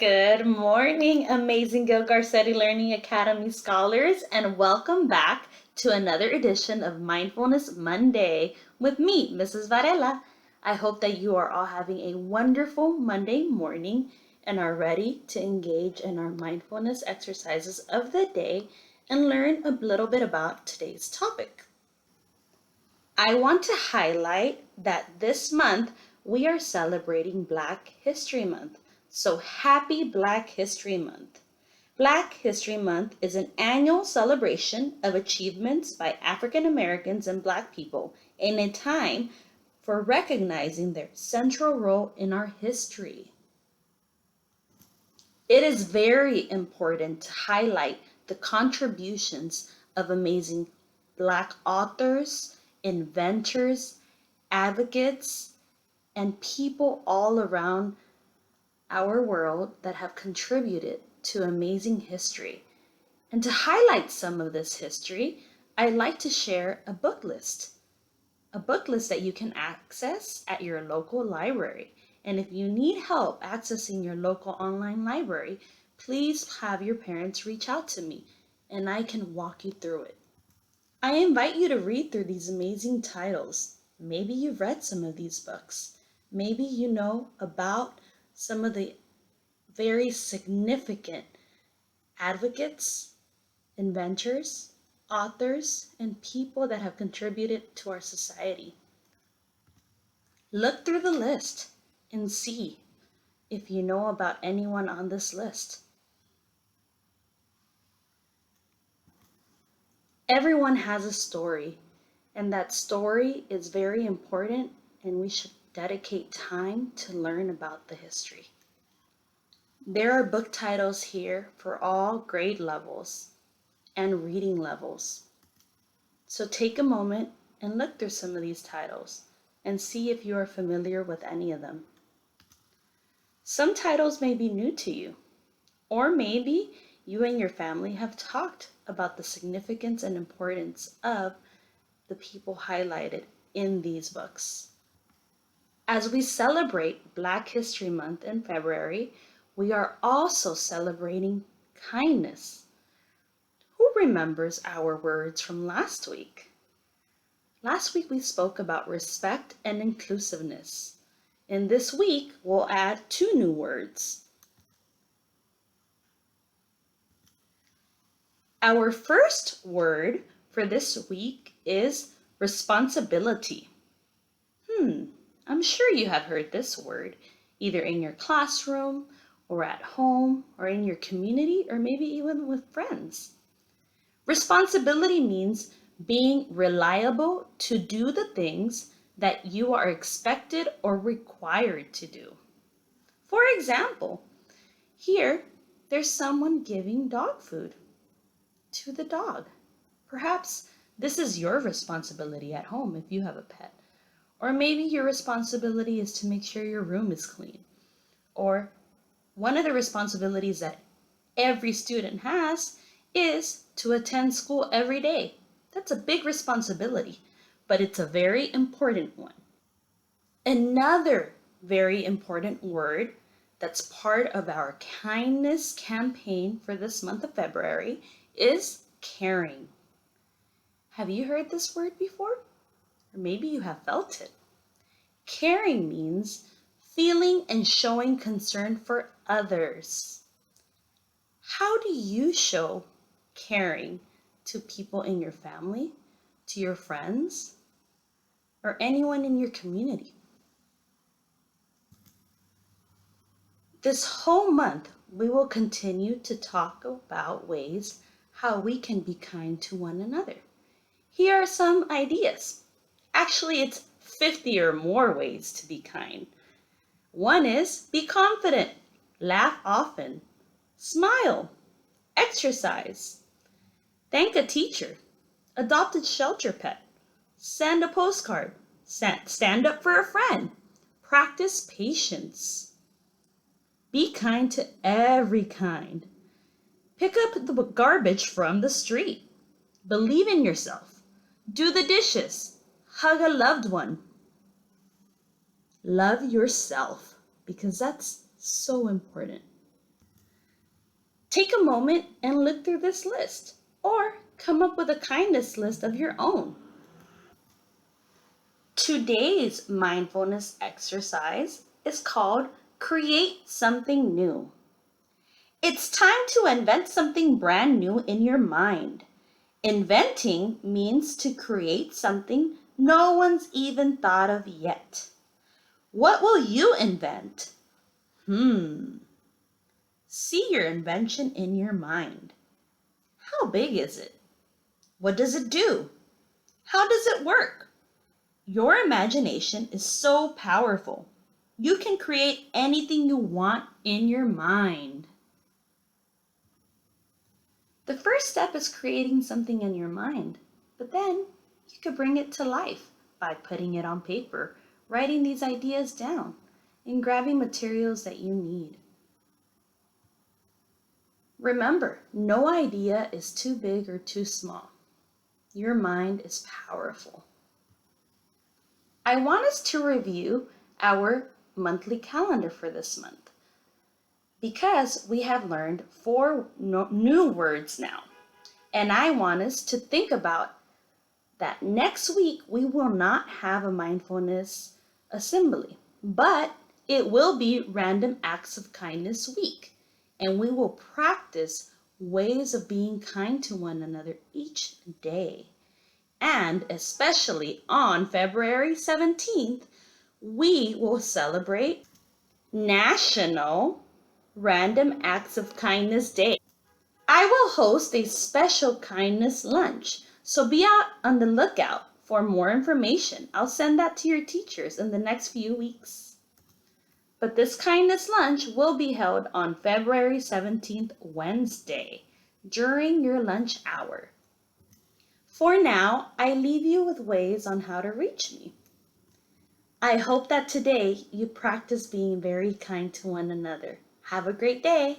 Good morning, amazing Gil Garcetti Learning Academy scholars, and welcome back to another edition of Mindfulness Monday with me, Mrs. Varela. I hope that you are all having a wonderful Monday morning and are ready to engage in our mindfulness exercises of the day and learn a little bit about today's topic. I want to highlight that this month we are celebrating Black History Month. So happy Black History Month. Black History Month is an annual celebration of achievements by African Americans and Black people in a time for recognizing their central role in our history. It is very important to highlight the contributions of amazing Black authors, inventors, advocates, and people all around our world that have contributed to amazing history. And to highlight some of this history, I'd like to share a book list that you can access at your local library. And if you need help accessing your local online library, please have your parents reach out to me and I can walk you through it. I invite you to read through these amazing titles. Maybe you've read some of these books. Maybe you know about some of the very significant advocates, inventors, authors, and people that have contributed to our society. Look through the list and see if you know about anyone on this list. Everyone has a story, and that story is very important, and we should dedicate time to learn about the history. There are book titles here for all grade levels and reading levels. So take a moment and look through some of these titles and see if you are familiar with any of them. Some titles may be new to you, or maybe you and your family have talked about the significance and importance of the people highlighted in these books. As we celebrate Black History Month in February, we are also celebrating kindness. Who remembers our words from last week? Last week we spoke about respect and inclusiveness. And this week we'll add 2 new words. Our first word for this week is responsibility. I'm sure you have heard this word, either in your classroom or at home or in your community or maybe even with friends. Responsibility means being reliable to do the things that you are expected or required to do. For example, here there's someone giving dog food to the dog. Perhaps this is your responsibility at home if you have a pet. Or maybe your responsibility is to make sure your room is clean. Or one of the responsibilities that every student has is to attend school every day. That's a big responsibility, but it's a very important one. Another very important word that's part of our kindness campaign for this month of February is caring. Have you heard this word before? Or maybe you have felt it. Caring means feeling and showing concern for others. How do you show caring to people in your family, to your friends, or anyone in your community? This whole month, we will continue to talk about ways how we can be kind to one another. Here are some ideas. Actually, it's 50 or more ways to be kind. One is be confident, laugh often, smile, exercise, thank a teacher, adopt a shelter pet, send a postcard, stand up for a friend, practice patience. Be kind to every kind. Pick up the garbage from the street. Believe in yourself. Do the dishes. Hug a loved one. Love yourself, because that's so important. Take a moment and look through this list, or come up with a kindness list of your own. Today's mindfulness exercise is called Create Something New. It's time to invent something brand new in your mind. Inventing means to create something no one's even thought of yet. What will you invent? See your invention in your mind. How big is it? What does it do? How does it work? Your imagination is so powerful. You can create anything you want in your mind. The first step is creating something in your mind, but then you could bring it to life by putting it on paper, writing these ideas down, and grabbing materials that you need. Remember, no idea is too big or too small. Your mind is powerful. I want us to review our monthly calendar for this month because we have learned 4 new words now. And I want us to think about that next week we will not have a mindfulness assembly, but it will be Random Acts of Kindness week. And we will practice ways of being kind to one another each day. And especially on February 17th, we will celebrate National Random Acts of Kindness Day. I will host a special kindness lunch, so be out on the lookout for more information. I'll send that to your teachers in the next few weeks. But this kindness lunch will be held on February 17th, Wednesday, during your lunch hour. For now, I leave you with ways on how to reach me. I hope that today you practice being very kind to one another. Have a great day.